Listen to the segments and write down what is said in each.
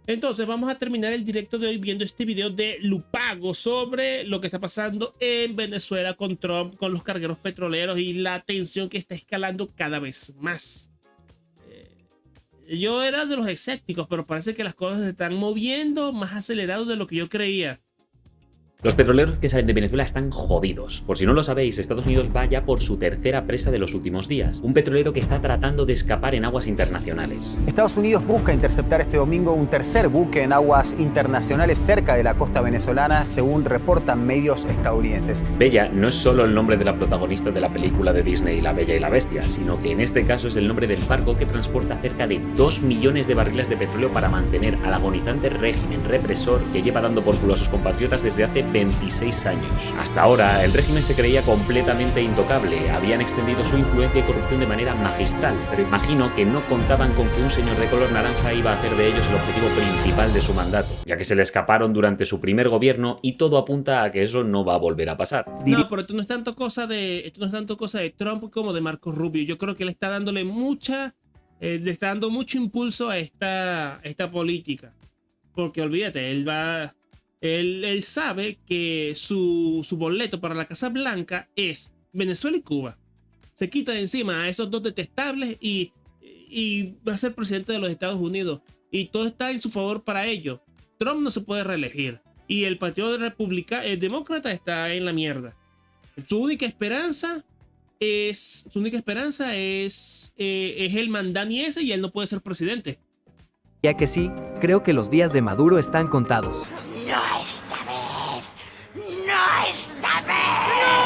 Entonces vamos a terminar el directo de hoy viendo este video de Lupago sobre lo que está pasando en Venezuela con Trump, con los cargueros petroleros y la tensión que está escalando cada vez más. Yo era de los escépticos, pero parece que las cosas se están moviendo más acelerado de lo que yo creía. Los petroleros que salen de Venezuela están jodidos. Por si no lo sabéis, Estados Unidos va ya por su tercera presa de los últimos días. Un petrolero que está tratando de escapar en aguas internacionales. Estados Unidos busca interceptar este domingo un tercer buque en aguas internacionales cerca de la costa venezolana, según reportan medios estadounidenses. Bella no es solo el nombre de la protagonista de la película de Disney La Bella y la Bestia, sino que en este caso es el nombre del barco que transporta cerca de 2 millones de barriles de petróleo para mantener al agonizante régimen represor que lleva dando por culo a sus compatriotas desde hace 26 años. Hasta ahora, el régimen se creía completamente intocable, habían extendido su influencia y corrupción de manera magistral, pero imagino que no contaban con que un señor de color naranja iba a hacer de ellos el objetivo principal de su mandato, ya que se le escaparon durante su primer gobierno y todo apunta a que eso no va a volver a pasar. No, pero esto no es tanto cosa de Trump como de Marco Rubio. Yo creo que le está dándole le está dando mucho impulso a esta política, porque olvídate, él sabe que su boleto para la Casa Blanca es Venezuela y Cuba. Se quita de encima a esos dos detestables y va a ser presidente de los Estados Unidos. Y todo está en su favor para ello. Trump no se puede reelegir. Y el partido demócrata está en la mierda. Su única esperanza es el Mandani ese, y él no puede ser presidente. Ya que sí, creo que los días de Maduro están contados.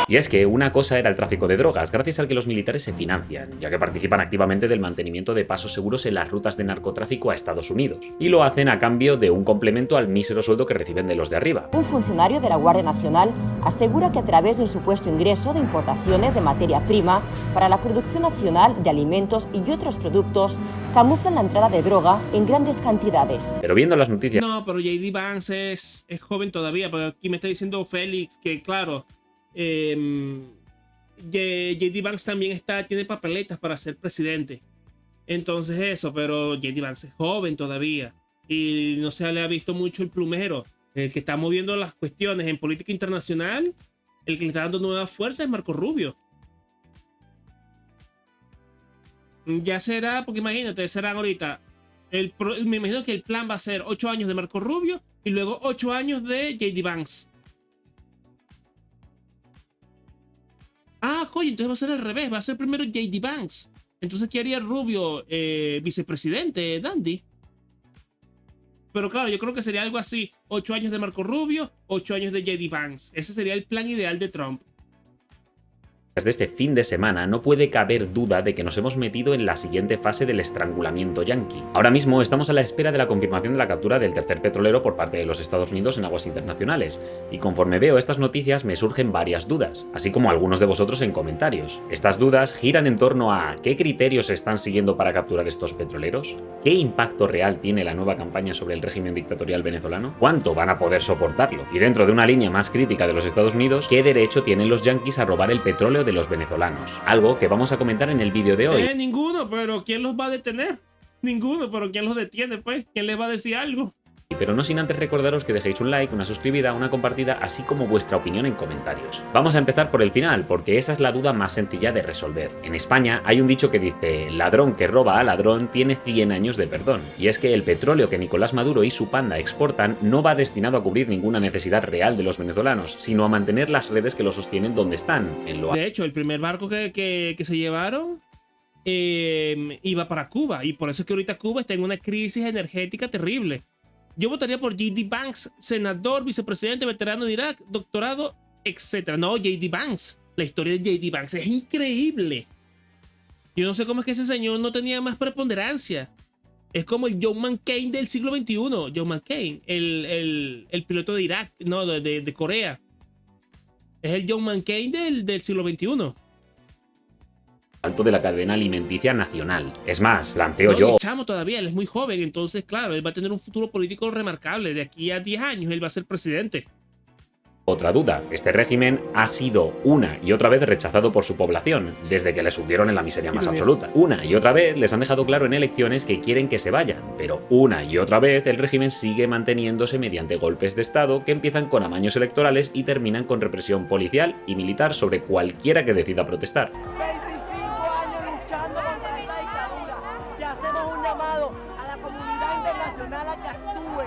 Y es que una cosa era el tráfico de drogas, gracias al que los militares se financian, ya que participan activamente del mantenimiento de pasos seguros en las rutas de narcotráfico a Estados Unidos, y lo hacen a cambio de un complemento al mísero sueldo que reciben de los de arriba. Un funcionario de la Guardia Nacional asegura que a través de un supuesto ingreso de importaciones de materia prima para la producción nacional de alimentos y otros productos, camuflan la entrada de droga en grandes cantidades. Pero viendo las noticias... No, pero J.D. Vance es joven todavía, pero aquí me está diciendo Félix que, claro, J.D. Vance también tiene papeletas para ser presidente. Entonces eso, pero J.D. Vance es joven todavía y no se le ha visto mucho el plumero. El que está moviendo las cuestiones en política internacional, el que le está dando nueva fuerza es Marco Rubio. Ya será, porque imagínate, serán ahorita me imagino que el plan va a ser 8 años de Marco Rubio y luego 8 años de J.D. Vance. Ah, coño, entonces va a ser al revés, va a ser primero J.D. Vance. Entonces, ¿qué haría Rubio, vicepresidente, Dandy? Pero claro, yo creo que sería algo así: 8 años de Marco Rubio, 8 años de J.D. Vance. Ese sería el plan ideal de Trump. De este fin de semana, no puede caber duda de que nos hemos metido en la siguiente fase del estrangulamiento yanqui. Ahora mismo estamos a la espera de la confirmación de la captura del tercer petrolero por parte de los Estados Unidos en aguas internacionales, y conforme veo estas noticias me surgen varias dudas, así como algunos de vosotros en comentarios. Estas dudas giran en torno a ¿qué criterios se están siguiendo para capturar estos petroleros? ¿Qué impacto real tiene la nueva campaña sobre el régimen dictatorial venezolano? ¿Cuánto van a poder soportarlo? Y dentro de una línea más crítica de los Estados Unidos, ¿qué derecho tienen los yanquis a robar el petróleo de los venezolanos? Algo que vamos a comentar en el vídeo de hoy. Ninguno, pero ¿quién los va a detener? Ninguno, pero ¿quién los detiene, pues? ¿Quién les va a decir algo? Pero no sin antes recordaros que dejéis un like, una suscribida, una compartida, así como vuestra opinión en comentarios. Vamos a empezar por el final, porque esa es la duda más sencilla de resolver. En España hay un dicho que dice: ladrón que roba a ladrón tiene 100 años de perdón. Y es que el petróleo que Nicolás Maduro y su panda exportan no va destinado a cubrir ninguna necesidad real de los venezolanos, sino a mantener las redes que lo sostienen donde están. De hecho, el primer barco que se llevaron iba para Cuba, y por eso es que ahorita Cuba está en una crisis energética terrible. Yo votaría por J.D. Vance, senador, vicepresidente, veterano de Irak, doctorado, etc. No, J.D. Vance. La historia de J.D. Vance es increíble. Yo no sé cómo es que ese señor no tenía más preponderancia. Es como el John McCain del siglo XXI. John McCain, el piloto de Irak, no, de Corea. Es el John McCain del siglo XXI. Alto de la cadena alimenticia nacional. Es más, planteo yo... Es chamo todavía, él es muy joven, entonces claro, él va a tener un futuro político remarcable. De aquí a 10 años él va a ser presidente. Otra duda, este régimen ha sido una y otra vez rechazado por su población, desde que les hundieron en la miseria más absoluta. Una y otra vez les han dejado claro en elecciones que quieren que se vayan, pero una y otra vez el régimen sigue manteniéndose mediante golpes de estado que empiezan con amaños electorales y terminan con represión policial y militar sobre cualquiera que decida protestar. 25 años luchando contra esta dictadura y hacemos un llamado a la comunidad internacional a que actúe.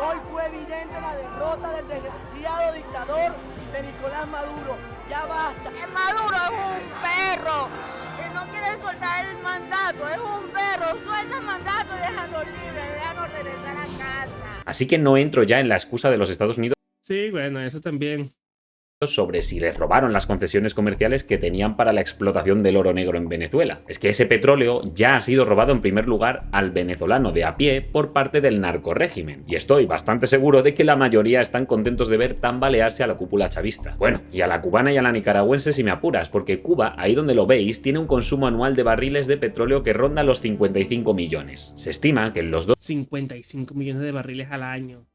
Hoy fue evidente la derrota del desgraciado dictador de Nicolás Maduro. Ya basta. Maduro es un perro que no quiere soltar el mandato, es un perro. Suelta el mandato y déjanos libres, déjanos regresar a casa. Así que no entro ya en la excusa de los Estados Unidos Sí, bueno, eso también. sobre si les robaron las concesiones comerciales que tenían para la explotación del oro negro en Venezuela. Es que ese petróleo ya ha sido robado en primer lugar al venezolano de a pie por parte del narcorrégimen, y estoy bastante seguro de que la mayoría están contentos de ver tambalearse a la cúpula chavista. Bueno, y a la cubana y a la nicaragüense si me apuras, porque Cuba, ahí donde lo veis, tiene un consumo anual de barriles de petróleo que ronda los 55 millones. Se estima que en los 55 millones de barriles al año.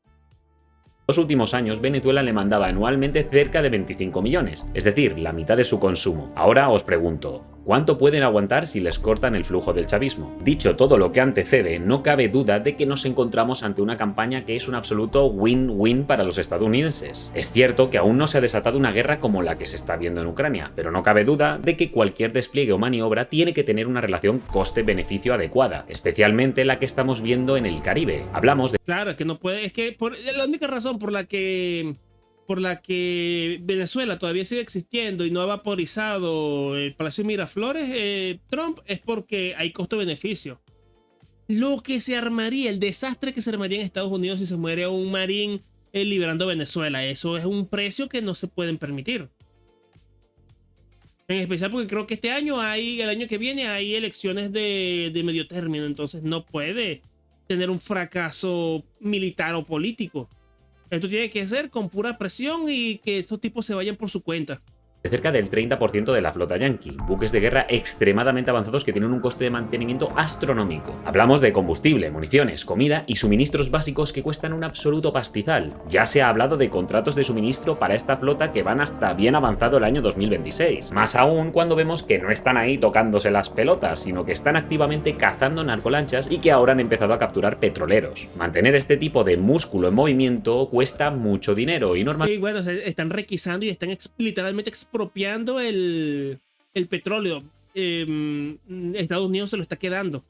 los últimos años Venezuela le mandaba anualmente cerca de 25 millones, es decir, la mitad de su consumo. Ahora os pregunto, ¿cuánto pueden aguantar si les cortan el flujo del chavismo? Dicho todo lo que antecede, no cabe duda de que nos encontramos ante una campaña que es un absoluto win-win para los estadounidenses. Es cierto que aún no se ha desatado una guerra como la que se está viendo en Ucrania, pero no cabe duda de que cualquier despliegue o maniobra tiene que tener una relación coste-beneficio adecuada, especialmente la que estamos viendo en el Caribe. Hablamos de Claro, es que no puede, es que la única razón por la que Venezuela todavía sigue existiendo y no ha vaporizado el Palacio de Miraflores, Trump, es porque hay costo-beneficio. Lo que se armaría, el desastre que se armaría en Estados Unidos si se muere un marín liberando Venezuela, eso es un precio que no se pueden permitir. En especial porque creo que el año que viene hay elecciones de medio término, entonces no puede tener un fracaso militar o político. Esto tiene que ser con pura presión y que estos tipos se vayan por su cuenta. cerca del 30% de la flota yankee, buques de guerra extremadamente avanzados que tienen un coste de mantenimiento astronómico. Hablamos de combustible, municiones, comida y suministros básicos que cuestan un absoluto pastizal. Ya se ha hablado de contratos de suministro para esta flota que van hasta bien avanzado el año 2026. Más aún cuando vemos que no están ahí tocándose las pelotas, sino que están activamente cazando narcolanchas y que ahora han empezado a capturar petroleros. Mantener este tipo de músculo en movimiento cuesta mucho dinero y normalmente... Y bueno, están requisando y están literalmente expropiando el petróleo. Estados Unidos se lo está quedando.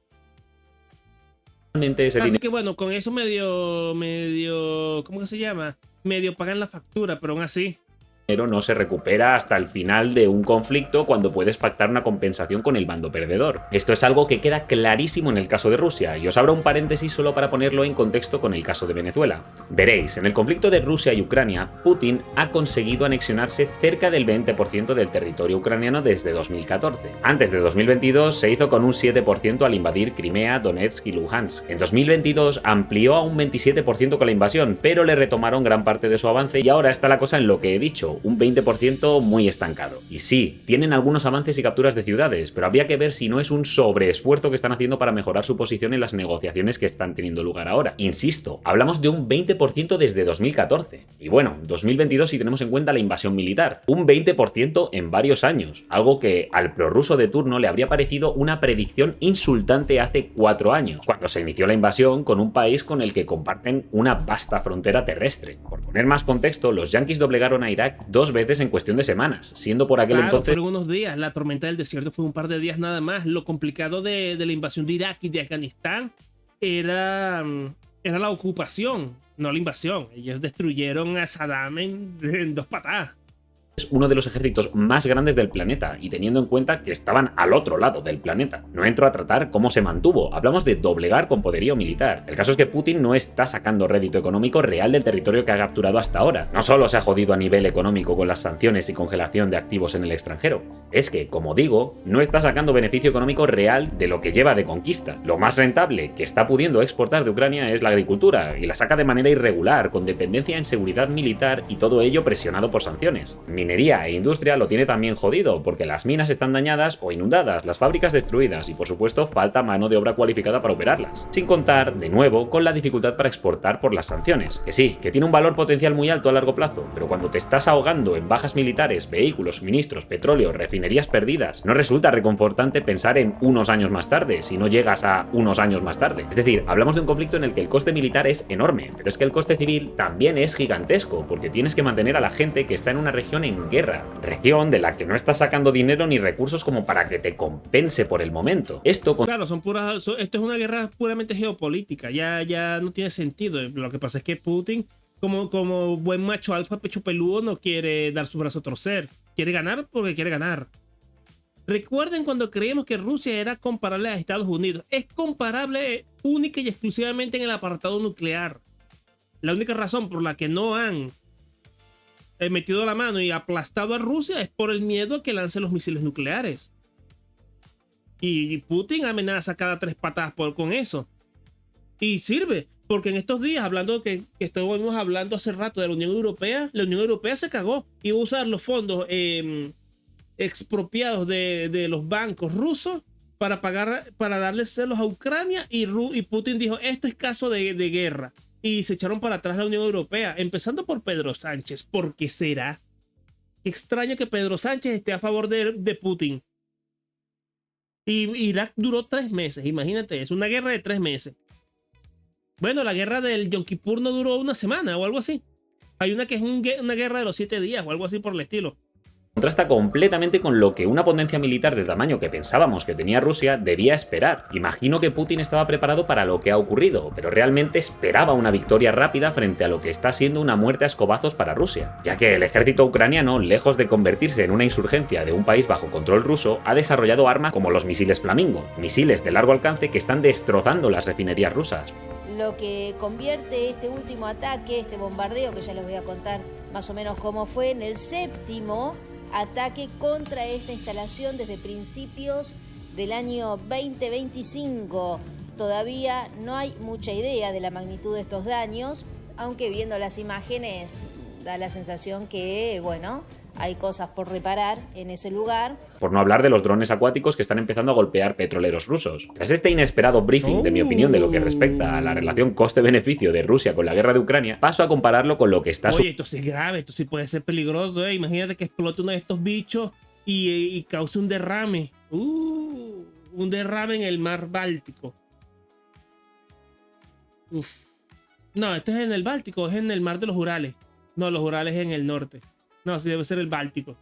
Así que bueno, con eso medio, ¿cómo que se llama? Medio pagan la factura, pero aún así no se recupera hasta el final de un conflicto cuando puedes pactar una compensación con el bando perdedor. Esto es algo que queda clarísimo en el caso de Rusia, y os abro un paréntesis solo para ponerlo en contexto con el caso de Venezuela. Veréis, en el conflicto de Rusia y Ucrania, Putin ha conseguido anexionarse cerca del 20% del territorio ucraniano desde 2014. Antes de 2022 se hizo con un 7% al invadir Crimea, Donetsk y Luhansk. En 2022 amplió a un 27% con la invasión, pero le retomaron gran parte de su avance y ahora está la cosa en lo que he dicho, un 20% muy estancado. Y sí, tienen algunos avances y capturas de ciudades, pero habría que ver si no es un sobreesfuerzo que están haciendo para mejorar su posición en las negociaciones que están teniendo lugar ahora. Insisto, hablamos de un 20% desde 2014. Y bueno, 2022 si tenemos en cuenta la invasión militar. Un 20% en varios años, algo que al prorruso de turno le habría parecido una predicción insultante hace 4 años, cuando se inició la invasión con un país con el que comparten una vasta frontera terrestre. Por poner más contexto, los yanquis doblegaron a Irak 2 veces en cuestión de semanas, siendo por aquel entonces... fueron unos días, la tormenta del desierto fue un par de días nada más. Lo complicado de la invasión de Irak y de Afganistán era la ocupación, no la invasión. Ellos destruyeron a Saddam en 2 patadas. Es uno de los ejércitos más grandes del planeta, y teniendo en cuenta que estaban al otro lado del planeta. No entro a tratar cómo se mantuvo, hablamos de doblegar con poderío militar. El caso es que Putin no está sacando rédito económico real del territorio que ha capturado hasta ahora. No solo se ha jodido a nivel económico con las sanciones y congelación de activos en el extranjero, es que, como digo, no está sacando beneficio económico real de lo que lleva de conquista. Lo más rentable que está pudiendo exportar de Ucrania es la agricultura, y la saca de manera irregular, con dependencia en seguridad militar y todo ello presionado por sanciones. minería e industria lo tiene también jodido, porque las minas están dañadas o inundadas, las fábricas destruidas y por supuesto falta mano de obra cualificada para operarlas. Sin contar, de nuevo, con la dificultad para exportar por las sanciones. Que sí, que tiene un valor potencial muy alto a largo plazo, pero cuando te estás ahogando en bajas militares, vehículos, suministros, petróleo, refinerías perdidas, no resulta reconfortante pensar en unos años más tarde, si no llegas a unos años más tarde. Es decir, hablamos de un conflicto en el que el coste militar es enorme, pero es que el coste civil también es gigantesco, porque tienes que mantener a la gente que está en una región en guerra, región de la que no estás sacando dinero ni recursos como para que te compense por el momento. Claro, esto es una guerra puramente geopolítica, ya no tiene sentido. Lo que pasa es que Putin, como buen macho alfa pecho peludo, no quiere dar su brazo a torcer. Quiere ganar porque quiere ganar. Recuerden cuando creíamos que Rusia era comparable a Estados Unidos. Es comparable única y exclusivamente en el apartado nuclear. La única razón por la que no han metido la mano y aplastado a Rusia es por el miedo a que lance los misiles nucleares. Y Putin amenaza cada 3 patadas con eso. Y sirve, porque en estos días, hablando que estuvimos hablando hace rato de la Unión Europea se cagó. Iba a usar los fondos expropiados de los bancos rusos para darles celos a Ucrania, y Putin dijo, esto es caso de guerra. Y se echaron para atrás la Unión Europea, empezando por Pedro Sánchez. ¿Por qué será? Qué extraño que Pedro Sánchez esté a favor de Putin. Y Irak duró 3 meses, imagínate, es una guerra de 3 meses. Bueno, la guerra del Yom Kippur no duró una semana o algo así. Hay una que es una guerra de los 7 días o algo así por el estilo. Contrasta completamente con lo que una potencia militar de tamaño que pensábamos que tenía Rusia debía esperar. Imagino que Putin estaba preparado para lo que ha ocurrido, pero realmente esperaba una victoria rápida frente a lo que está siendo una muerte a escobazos para Rusia, ya que el ejército ucraniano, lejos de convertirse en una insurgencia de un país bajo control ruso, ha desarrollado armas como los misiles Flamingo, misiles de largo alcance que están destrozando las refinerías rusas. Lo que convierte este último ataque, este bombardeo, que ya les voy a contar más o menos cómo fue, en el 7º ataque contra esta instalación desde principios del año 2025. Todavía no hay mucha idea de la magnitud de estos daños, aunque viendo las imágenes da la sensación que, bueno, hay cosas por reparar en ese lugar. Por no hablar de los drones acuáticos que están empezando a golpear petroleros rusos. Tras este inesperado briefing de mi opinión de lo que respecta a la relación coste-beneficio de Rusia con la guerra de Ucrania, paso a compararlo con lo que está... Oye, esto sí es grave, esto sí puede ser peligroso, ¿eh? Imagínate que explote uno de estos bichos y cause un derrame. Un derrame en el mar Báltico. Uf. No, esto es en el Báltico, es en el mar de los Urales. No, los Urales es en el norte. No, sí debe ser el Báltico.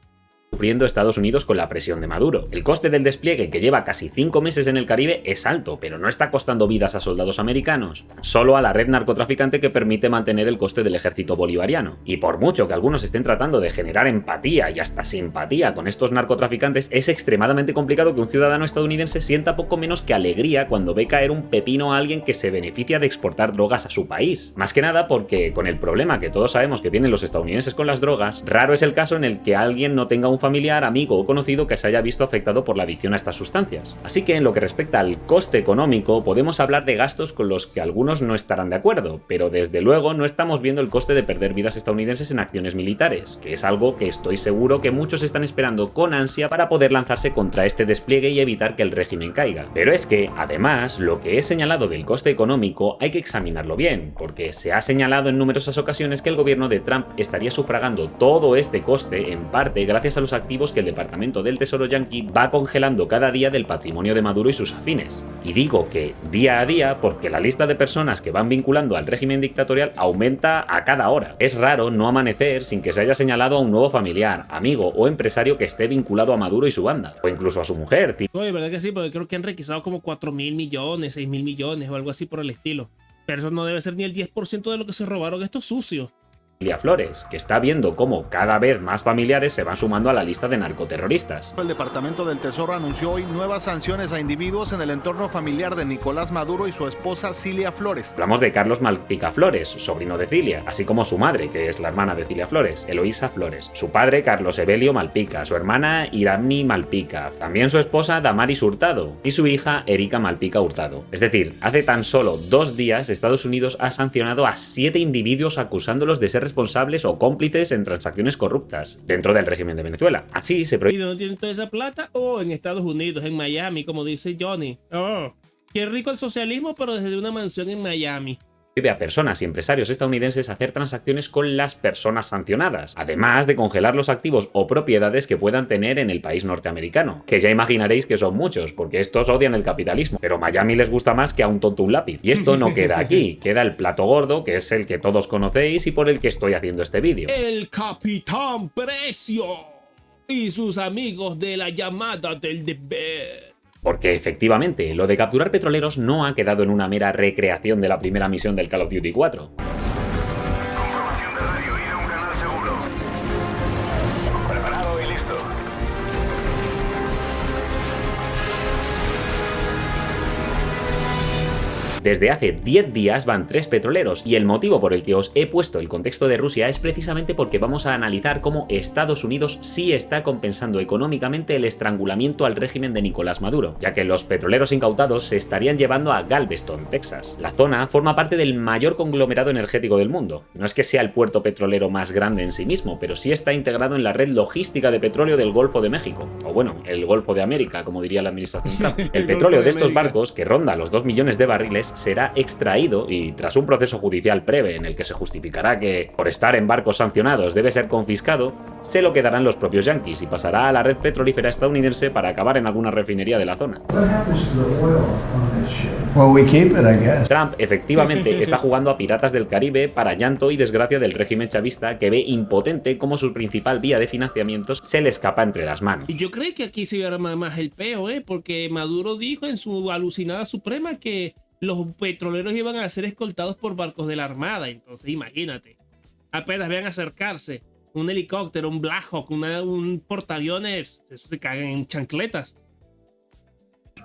Sufriendo Estados Unidos con la presión de Maduro. El coste del despliegue, que lleva casi 5 meses en el Caribe, es alto, pero no está costando vidas a soldados americanos, solo a la red narcotraficante que permite mantener el coste del ejército bolivariano. Y por mucho que algunos estén tratando de generar empatía y hasta simpatía con estos narcotraficantes, es extremadamente complicado que un ciudadano estadounidense sienta poco menos que alegría cuando ve caer un pepino a alguien que se beneficia de exportar drogas a su país. Más que nada porque, con el problema que todos sabemos que tienen los estadounidenses con las drogas, raro es el caso en el que alguien no tenga un familiar, amigo o conocido que se haya visto afectado por la adicción a estas sustancias. Así que en lo que respecta al coste económico, podemos hablar de gastos con los que algunos no estarán de acuerdo, pero desde luego no estamos viendo el coste de perder vidas estadounidenses en acciones militares, que es algo que estoy seguro que muchos están esperando con ansia para poder lanzarse contra este despliegue y evitar que el régimen caiga. Pero es que, además, lo que he señalado del coste económico hay que examinarlo bien, porque se ha señalado en numerosas ocasiones que el gobierno de Trump estaría sufragando todo este coste en parte gracias a los activos que el Departamento del Tesoro yanqui va congelando cada día del patrimonio de Maduro y sus afines. Y digo que día a día porque la lista de personas que van vinculando al régimen dictatorial aumenta a cada hora. Es raro no amanecer sin que se haya señalado a un nuevo familiar, amigo o empresario que esté vinculado a Maduro y su banda, o incluso a su mujer. Oye, ¿verdad que sí? Porque creo que han requisado como 4.000 millones, 6.000 millones o algo así por el estilo. Pero eso no debe ser ni el 10% de lo que se robaron estos sucios. Cilia Flores, que está viendo cómo cada vez más familiares se van sumando a la lista de narcoterroristas. El Departamento del Tesoro anunció hoy nuevas sanciones a individuos en el entorno familiar de Nicolás Maduro y su esposa Cilia Flores. Hablamos de Carlos Malpica Flores, sobrino de Cilia, así como su madre, que es la hermana de Cilia Flores, Eloísa Flores, su padre Carlos Evelio Malpica, su hermana Irani Malpica, también su esposa Damaris Hurtado y su hija Erika Malpica Hurtado. Es decir, hace tan solo 2 días Estados Unidos ha sancionado a 7 individuos acusándolos de ser responsables o cómplices en transacciones corruptas dentro del régimen de Venezuela. Así se prohíbe. ¿Y dónde tienen toda esa plata? Oh, en Estados Unidos, en Miami, como dice Johnny. Oh, qué rico el socialismo, pero desde una mansión en Miami. A personas y empresarios estadounidenses hacer transacciones con las personas sancionadas, además de congelar los activos o propiedades que puedan tener en el país norteamericano, que ya imaginaréis que son muchos, porque estos odian el capitalismo, pero Miami les gusta más que a un tonto un lápiz. Y esto no queda aquí, queda el plato gordo, que es el que todos conocéis y por el que estoy haciendo este vídeo. El Capitán Precio y sus amigos de la llamada del deber. Porque efectivamente, lo de capturar petroleros no ha quedado en una mera recreación de la primera misión del Call of Duty 4. Comprobación de radio, ir a un canal seguro. Preparado y listo. Desde hace 10 días van 3 petroleros y el motivo por el que os he puesto el contexto de Rusia es precisamente porque vamos a analizar cómo Estados Unidos sí está compensando económicamente el estrangulamiento al régimen de Nicolás Maduro, ya que los petroleros incautados se estarían llevando a Galveston, Texas. La zona forma parte del mayor conglomerado energético del mundo. No es que sea el puerto petrolero más grande en sí mismo, pero sí está integrado en la red logística de petróleo del Golfo de México, o bueno, el Golfo de América, como diría la administración Trump. El petróleo de estos barcos, que ronda los 2 millones de barriles, será extraído y tras un proceso judicial breve en el que se justificará que por estar en barcos sancionados debe ser confiscado, se lo quedarán los propios yanquis y pasará a la red petrolífera estadounidense para acabar en alguna refinería de la zona. Trump efectivamente está jugando a piratas del Caribe para llanto y desgracia del régimen chavista, que ve impotente cómo su principal vía de financiamientos se le escapa entre las manos. Y yo creo que aquí se verá más el peo, porque Maduro dijo en su alucinada suprema que los petroleros iban a ser escoltados por barcos de la Armada. Entonces imagínate, apenas vean acercarse un helicóptero, un Black Hawk, un portaaviones, eso se cagan en chancletas.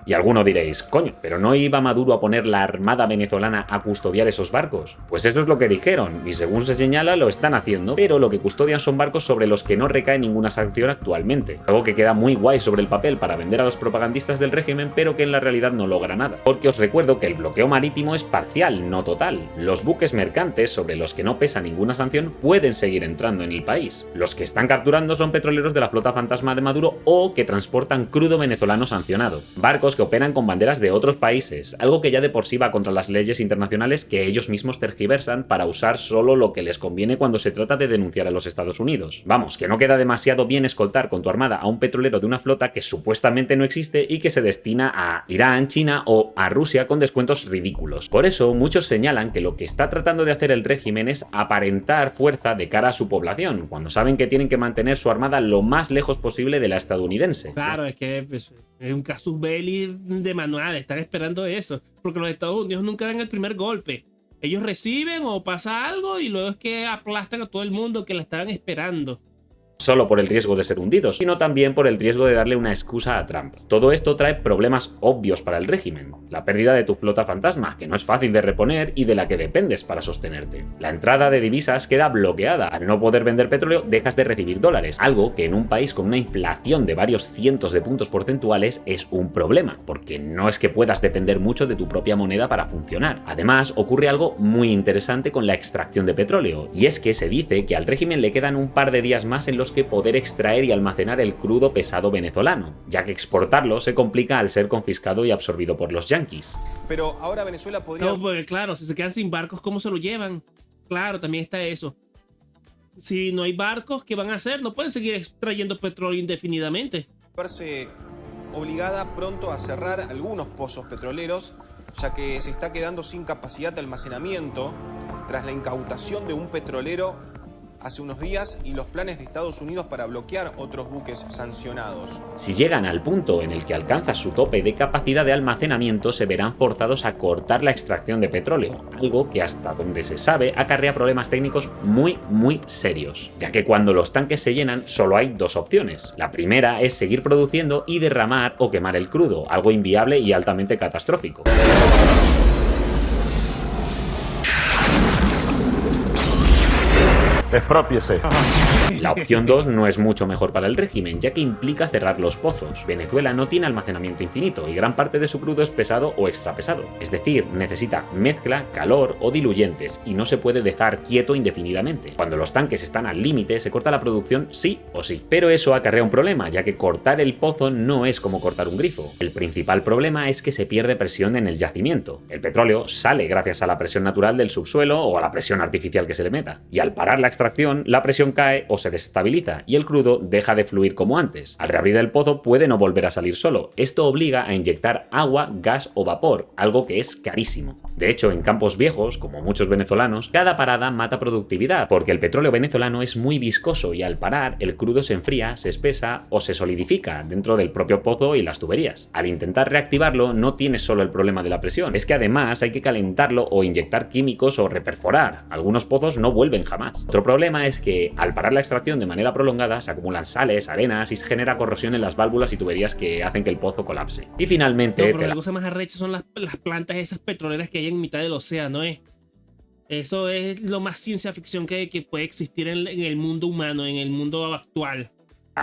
Y alguno diréis, coño, ¿pero no iba Maduro a poner la Armada venezolana a custodiar esos barcos? Pues eso es lo que dijeron, y según se señala lo están haciendo, pero lo que custodian son barcos sobre los que no recae ninguna sanción actualmente. Algo que queda muy guay sobre el papel para vender a los propagandistas del régimen, pero que en la realidad no logra nada. Porque os recuerdo que el bloqueo marítimo es parcial, no total. Los buques mercantes, sobre los que no pesa ninguna sanción, pueden seguir entrando en el país. Los que están capturando son petroleros de la flota fantasma de Maduro o que transportan crudo venezolano sancionado. Barcos que operan con banderas de otros países, algo que ya de por sí va contra las leyes internacionales que ellos mismos tergiversan para usar solo lo que les conviene cuando se trata de denunciar a los Estados Unidos. Vamos, que no queda demasiado bien escoltar con tu armada a un petrolero de una flota que supuestamente no existe y que se destina a Irán, China o a Rusia con descuentos ridículos. Por eso, muchos señalan que lo que está tratando de hacer el régimen es aparentar fuerza de cara a su población, cuando saben que tienen que mantener su armada lo más lejos posible de la estadounidense. Claro, es que pues, es un casus belli de manual, están esperando eso, porque los Estados Unidos nunca dan el primer golpe. Ellos reciben o pasa algo y luego es que aplastan a todo el mundo que la estaban esperando. Solo por el riesgo de ser hundidos, sino también por el riesgo de darle una excusa a Trump. Todo esto trae problemas obvios para el régimen. La pérdida de tu flota fantasma, que no es fácil de reponer y de la que dependes para sostenerte. La entrada de divisas queda bloqueada. Al no poder vender petróleo, dejas de recibir dólares, algo que en un país con una inflación de varios cientos de puntos porcentuales es un problema, porque no es que puedas depender mucho de tu propia moneda para funcionar. Además, ocurre algo muy interesante con la extracción de petróleo, y es que se dice que al régimen le quedan un par de días más en los que poder extraer y almacenar el crudo pesado venezolano, ya que exportarlo se complica al ser confiscado y absorbido por los yanquis. Pero ahora Venezuela podría... No, porque claro, si se quedan sin barcos, ¿cómo se lo llevan? Claro, también está eso. Si no hay barcos, ¿qué van a hacer? No pueden seguir extrayendo petróleo indefinidamente. Verse obligada pronto a cerrar algunos pozos petroleros, ya que se está quedando sin capacidad de almacenamiento tras la incautación de un petrolero hace unos días y los planes de Estados Unidos para bloquear otros buques sancionados. Si llegan al punto en el que alcanza su tope de capacidad de almacenamiento, se verán forzados a cortar la extracción de petróleo, algo que hasta donde se sabe acarrea problemas técnicos muy serios, ya que cuando los tanques se llenan solo hay dos opciones. La primera es seguir produciendo y derramar o quemar el crudo, algo inviable y altamente catastrófico. Expropiese. La opción 2 no es mucho mejor para el régimen, ya que implica cerrar los pozos. Venezuela no tiene almacenamiento infinito y gran parte de su crudo es pesado o extrapesado. Es decir, necesita mezcla, calor o diluyentes y no se puede dejar quieto indefinidamente. Cuando los tanques están al límite, se corta la producción sí o sí. Pero eso acarrea un problema, ya que cortar el pozo no es como cortar un grifo. El principal problema es que se pierde presión en el yacimiento. El petróleo sale gracias a la presión natural del subsuelo o a la presión artificial que se le meta. Y al parar la extracción, la presión cae o se desestabiliza y el crudo deja de fluir como antes. Al reabrir el pozo puede no volver a salir solo. Esto obliga a inyectar agua, gas o vapor, algo que es carísimo. De hecho, en campos viejos, como muchos venezolanos, cada parada mata productividad, porque el petróleo venezolano es muy viscoso y al parar el crudo se enfría, se espesa o se solidifica dentro del propio pozo y las tuberías. Al intentar reactivarlo no tienes solo el problema de la presión, es que además hay que calentarlo o inyectar químicos o reperforar. Algunos pozos no vuelven jamás. Otro problema es que al parar la extracción de manera prolongada se acumulan sales, arenas y se genera corrosión en las válvulas y tuberías que hacen que el pozo colapse. Y finalmente... No, pero la cosa más arrecha son las plantas esas petroleras que hay en mitad del océano, ¿eh? Eso es lo más ciencia ficción que puede existir en el mundo humano, en el mundo actual.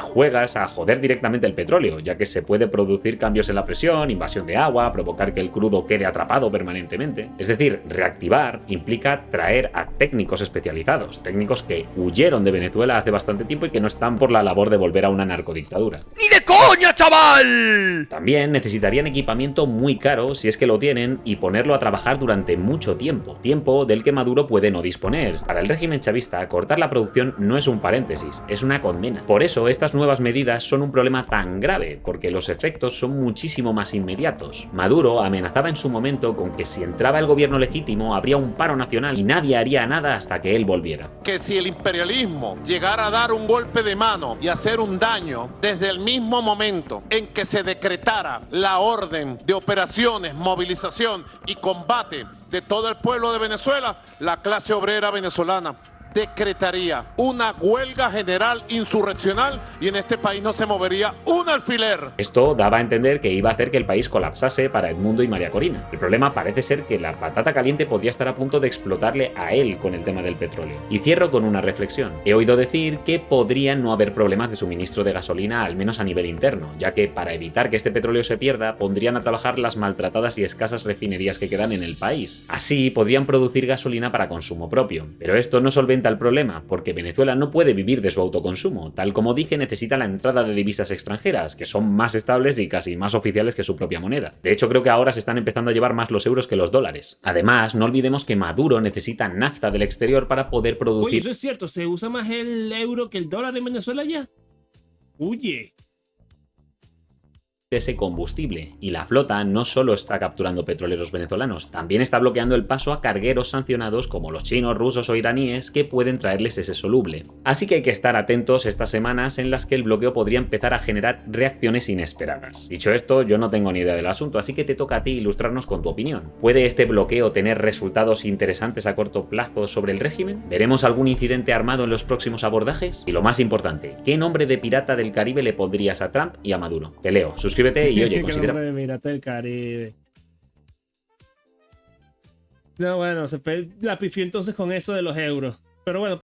Juegas a joder directamente el petróleo, ya que se puede producir cambios en la presión, invasión de agua, provocar que el crudo quede atrapado permanentemente. Es decir, reactivar implica traer a técnicos especializados, técnicos que huyeron de Venezuela hace bastante tiempo y que no están por la labor de volver a una narcodictadura. ¡Ni de coña, chaval! También necesitarían equipamiento muy caro, si es que lo tienen, y ponerlo a trabajar durante mucho tiempo, tiempo del que Maduro puede no disponer. Para el régimen chavista, cortar la producción no es un paréntesis, es una condena. Por eso, estas nuevas medidas son un problema tan grave, porque los efectos son muchísimo más inmediatos. Maduro amenazaba en su momento con que si entraba el gobierno legítimo habría un paro nacional y nadie haría nada hasta que él volviera. Que si el imperialismo llegara a dar un golpe de mano y hacer un daño desde el mismo momento en que se decretara la orden de operaciones, movilización y combate de todo el pueblo de Venezuela, la clase obrera venezolana decretaría una huelga general insurreccional y en este país no se movería un alfiler. Esto daba a entender que iba a hacer que el país colapsase para Edmundo y María Corina. El problema parece ser que la patata caliente podría estar a punto de explotarle a él con el tema del petróleo. Y cierro con una reflexión. He oído decir que podrían no haber problemas de suministro de gasolina, al menos a nivel interno, ya que para evitar que este petróleo se pierda, pondrían a trabajar las maltratadas y escasas refinerías que quedan en el país. Así podrían producir gasolina para consumo propio. Pero esto no solventa el problema, porque Venezuela no puede vivir de su autoconsumo. Tal como dije, necesita la entrada de divisas extranjeras, que son más estables y casi más oficiales que su propia moneda. De hecho, creo que ahora se están empezando a llevar más los euros que los dólares. Además, no olvidemos que Maduro necesita nafta del exterior para poder producir... Oye, eso es cierto, ¿se usa más el euro que el dólar en Venezuela ya? Oye... ese combustible, y la flota no solo está capturando petroleros venezolanos, también está bloqueando el paso a cargueros sancionados como los chinos, rusos o iraníes que pueden traerles ese soluble. Así que hay que estar atentos estas semanas en las que el bloqueo podría empezar a generar reacciones inesperadas. Dicho esto, yo no tengo ni idea del asunto, así que te toca a ti ilustrarnos con tu opinión. ¿Puede este bloqueo tener resultados interesantes a corto plazo sobre el régimen? ¿Veremos algún incidente armado en los próximos abordajes? Y lo más importante, ¿qué nombre de pirata del Caribe le pondrías a Trump y a Maduro? Te leo, suscríbete y oye, considera... Pirata del Caribe. No, bueno, la pifió entonces con eso de los euros. Pero bueno.